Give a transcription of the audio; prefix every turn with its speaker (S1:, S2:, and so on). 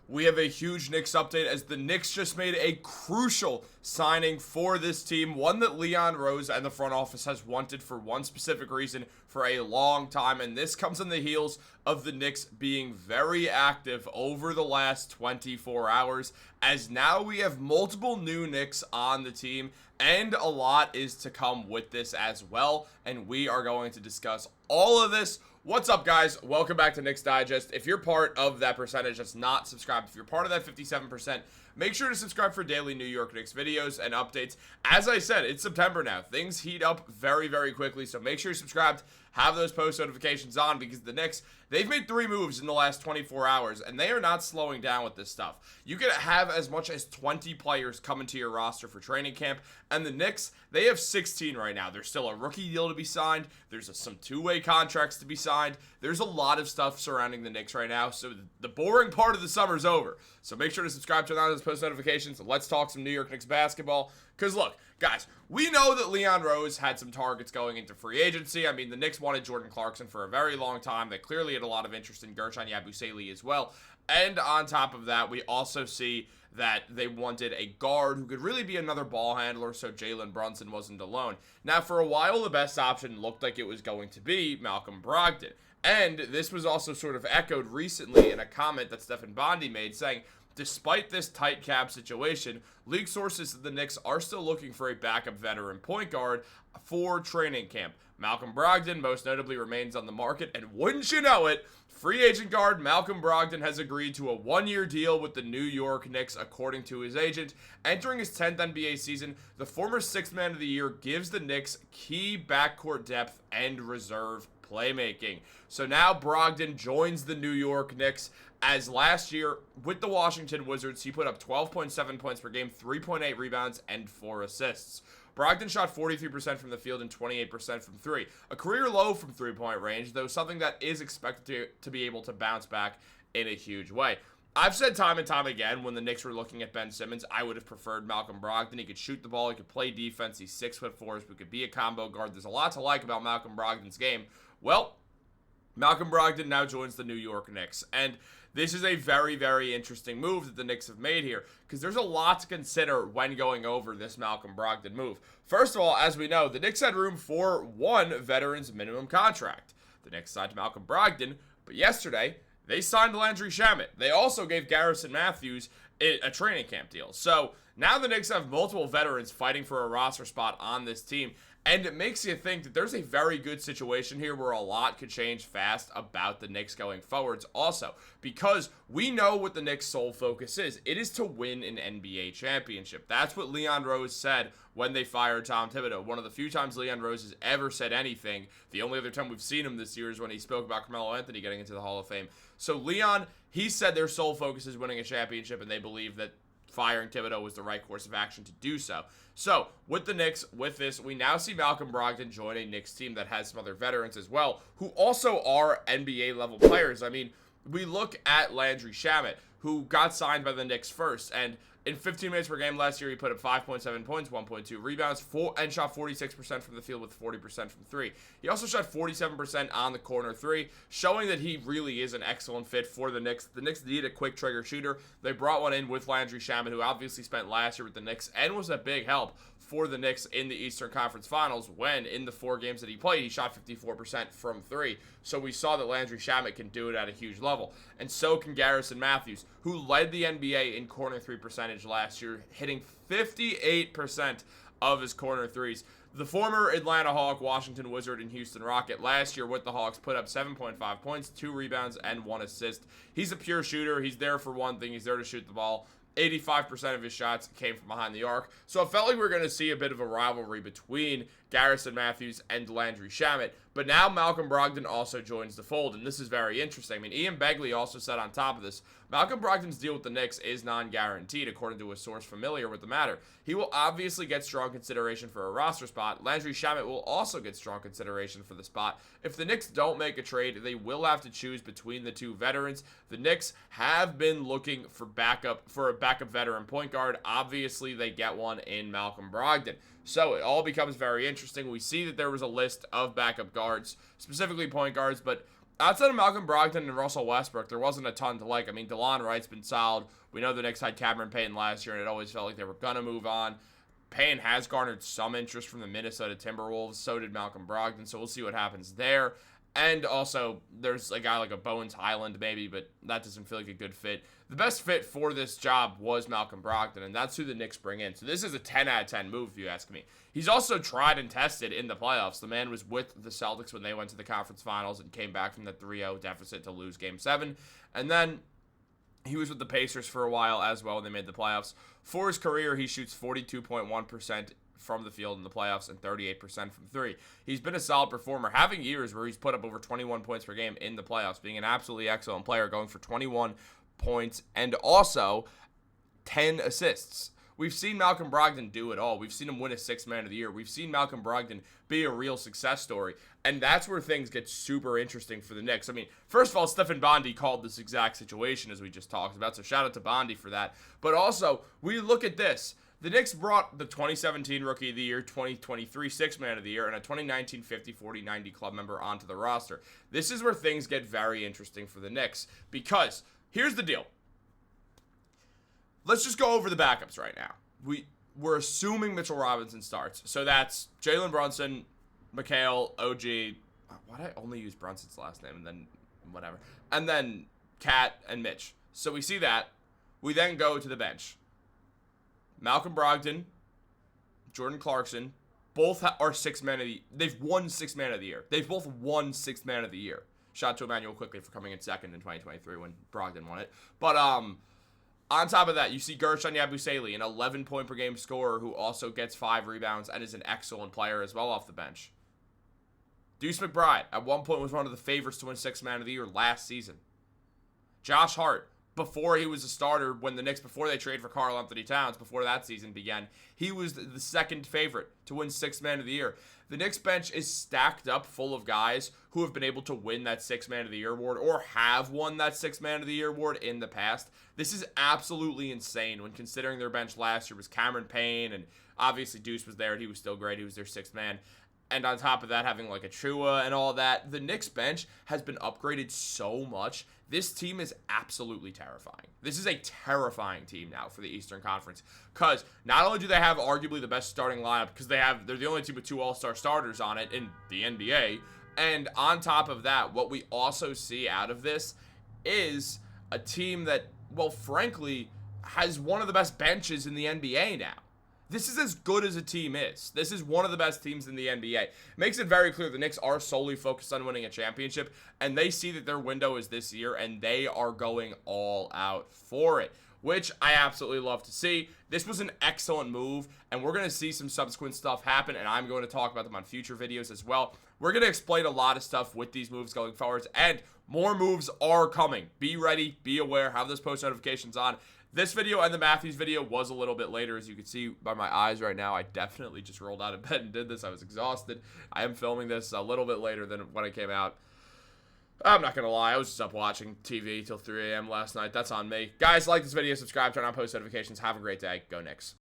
S1: We have a huge Knicks update as the Knicks just made a crucial signing for this team, one that Leon Rose and the front office has wanted for one specific reason for a long time, and this comes on the heels of the Knicks being very active over the last 24 hours, as now we have multiple new Knicks on the team, and a lot is to come with this as well, and we are going to discuss all of this. What's up, guys? Welcome back to Knicks Digest. If you're part of that percentage that's not subscribed, if you're part of that 57%, make sure to subscribe for daily New York Knicks videos and updates. As I said, it's September now. Things heat up very, very quickly, so make sure you're subscribed. Have those post notifications on because the Knicks, they've made 3 moves in the last 24 hours, and they are not slowing down with this stuff. You could have as much as 20 players come into your roster for training camp, and the Knicks, they have 16 right now. There's still a rookie deal to be signed. There's some two-way contracts to be signed. There's a lot of stuff surrounding the Knicks right now, so the boring part of the summer's over. So make sure to subscribe, turn on those post notifications. Let's talk some New York Knicks basketball, because look, guys, we know that Leon Rose had some targets going into free agency. I mean, the Knicks wanted Jordan Clarkson for a very long time. They clearly had a lot of interest in Gershon Yabusele as well. And on top of that, we also see that they wanted a guard who could really be another ball handler so Jalen Brunson wasn't alone. Now, for a while, the best option looked like it was going to be Malcolm Brogdon. And this was also sort of echoed recently in a comment that Stephen Bondy made saying, despite this tight cap situation, league sources of the Knicks are still looking for a backup veteran point guard for training camp. Malcolm Brogdon most notably remains on the market, and wouldn't you know it, free agent guard Malcolm Brogdon has agreed to a 1-year deal with the New York Knicks, according to his agent. Entering his 10th NBA season, the former 6th man of the year gives the Knicks key backcourt depth and reserve playmaking. So now Brogdon joins the New York Knicks, as last year with the Washington Wizards, he put up 12.7 points per game, 3.8 rebounds, and 4 assists. Brogdon shot 43% from the field and 28% from 3. A career low from three-point range, though something that is expected to be able to bounce back in a huge way. I've said time and time again, when the Knicks were looking at Ben Simmons, I would have preferred Malcolm Brogdon. He could shoot the ball, he could play defense, he's 6'4", he could be a combo guard. There's a lot to like about Malcolm Brogdon's game. Well, Malcolm Brogdon now joins the New York Knicks, and this is a very, very interesting move that the Knicks have made here, because there's a lot to consider when going over this Malcolm Brogdon move. First of all, as we know, the Knicks had room for one veteran's minimum contract. The Knicks signed Malcolm Brogdon, but yesterday, they signed Landry Shamet. They also gave Garrison Matthews a training camp deal. So now the Knicks have multiple veterans fighting for a roster spot on this team, and it makes you think that there's a very good situation here where a lot could change fast about the Knicks going forwards also, because we know what the Knicks' sole focus is. It is to win an NBA championship. That's what Leon Rose said when they fired Tom Thibodeau. One of the few times Leon Rose has ever said anything. The only other time we've seen him this year is when he spoke about Karl-Anthony getting into the Hall of Fame. So Leon, he said their sole focus is winning a championship, and they believe that firing Thibodeau was the right course of action to do so. So, with the Knicks, with this, we now see Malcolm Brogdon join a Knicks team that has some other veterans as well, who also are NBA-level players. I mean, we look at Landry Shamet, who got signed by the Knicks first, and in 15 minutes per game last year, he put up 5.7 points, 1.2 rebounds, and shot 46% from the field with 40% from 3. He also shot 47% on the corner 3, showing that he really is an excellent fit for the Knicks. The Knicks need a quick trigger shooter. They brought one in with Landry Shamet, who obviously spent last year with the Knicks and was a big help for the Knicks in the Eastern Conference Finals when, in the 4 games that he played, he shot 54% from 3. So we saw that Landry Shamet can do it at a huge level. And so can Garrison Matthews, who led the NBA in corner 3 percentage last year, hitting 58% of his corner 3s. The former Atlanta Hawk, Washington Wizard, and Houston Rocket last year with the Hawks put up 7.5 points, 2 rebounds, and 1 assist. He's a pure shooter. He's there for one thing. He's there to shoot the ball. 85% of his shots came from behind the arc. So it felt like we were going to see a bit of a rivalry between Garrison Matthews and Landry Shamet. But now Malcolm Brogdon also joins the fold, and this is very interesting. I mean, Ian Begley also said on top of this, Malcolm Brogdon's deal with the Knicks is non-guaranteed, according to a source familiar with the matter. He will obviously get strong consideration for a roster spot. Landry Shamet will also get strong consideration for the spot. If the Knicks don't make a trade, they will have to choose between the two veterans. The Knicks have been looking for a backup veteran point guard. Obviously, they get one in Malcolm Brogdon. So it all becomes very interesting. We see that there was a list of backup guards, specifically point guards, but Outside of Malcolm Brogdon and Russell Westbrook, there wasn't a ton to like. I mean, DeLon Wright's been solid. We know the Knicks had Cameron Payne last year, and it always felt like they were going to move on. Payne has garnered some interest from the Minnesota Timberwolves. So did Malcolm Brogdon, so we'll see what happens there. And also, there's a guy like a Bones Highland maybe, but that doesn't feel like a good fit. The best fit for this job was Malcolm Brogdon, and that's who the Knicks bring in. So this is a 10 out of 10 move, if you ask me. He's also tried and tested in the playoffs. The man was with the Celtics when they went to the conference finals and came back from the 3-0 deficit to lose Game 7. And then he was with the Pacers for a while as well when they made the playoffs. For his career, he shoots 42.1% from the field in the playoffs and 38% from three. He's been a solid performer, having years where he's put up over 21 points per game in the playoffs, being an absolutely excellent player, going for 21 points and also 10 assists. We've seen Malcolm Brogdon do it all. We've seen him win a Sixth Man of the Year. We've seen Malcolm Brogdon be a real success story. And that's where things get super interesting for the Knicks. I mean, first of all, Stefan Bondi called this exact situation as we just talked about, so shout out to Bondi for that. But also, we look at this. The Knicks brought the 2017 Rookie of the Year, 2023 Sixth Man of the Year, and a 2019 50, 40, 90 club member onto the roster. This is where things get very interesting for the Knicks because here's the deal. Let's just go over the backups right now. We're assuming Mitchell Robinson starts. So that's Jalen Brunson, Mikal, OG. Why did I only use Brunson's last name and then whatever? And then Cat and Mitch. So we see that. We then go to the bench. Malcolm Brogdon, Jordan Clarkson, both are Sixth Man of the Year. They've won Sixth Man of the Year. They've both won Sixth Man of the Year. Shout out to Emmanuel quickly for coming in second in 2023 when Brogdon won it. But on top of that, you see Gershon Yabusele, an 11-point per game scorer who also gets 5 rebounds and is an excellent player as well off the bench. Deuce McBride, at one point, was one of the favorites to win Sixth Man of the Year last season. Josh Hart, before he was a starter, when the Knicks, before they traded for Karl-Anthony Towns, before that season began, he was the second favorite to win Sixth Man of the Year. The Knicks bench is stacked up full of guys who have been able to win that Sixth Man of the Year award or have won that Sixth Man of the Year award in the past. This is absolutely insane when considering their bench last year was Cameron Payne, and obviously Deuce was there and he was still great. He was their sixth man. And on top of that, having like a Chua and all that, the Knicks bench has been upgraded so much. This team is absolutely terrifying. This is a terrifying team now for the Eastern Conference because not only do they have arguably the best starting lineup because they're the only team with 2 all-star starters on it in the NBA, and on top of that, what we also see out of this is a team that, well, frankly, has one of the best benches in the NBA now. This is as good as a team is. This is one of the best teams in the NBA. Makes it very clear the Knicks are solely focused on winning a championship, and they see that their window is this year, and they are going all out for it, which I absolutely love to see. This was an excellent move, and we're going to see some subsequent stuff happen, and I'm going to talk about them on future videos as well. We're going to explain a lot of stuff with these moves going forwards, and more moves are coming. Be ready, be aware, have those post notifications on. This video and the Matthews video was a little bit later, as you can see by my eyes right now. I definitely just rolled out of bed and did this. I was exhausted. I am filming this a little bit later than when it came out. I'm not going to lie. I was just up watching TV till 3 a.m. last night. That's on me. Guys, like this video, subscribe, turn on post notifications. Have a great day. Go Knicks.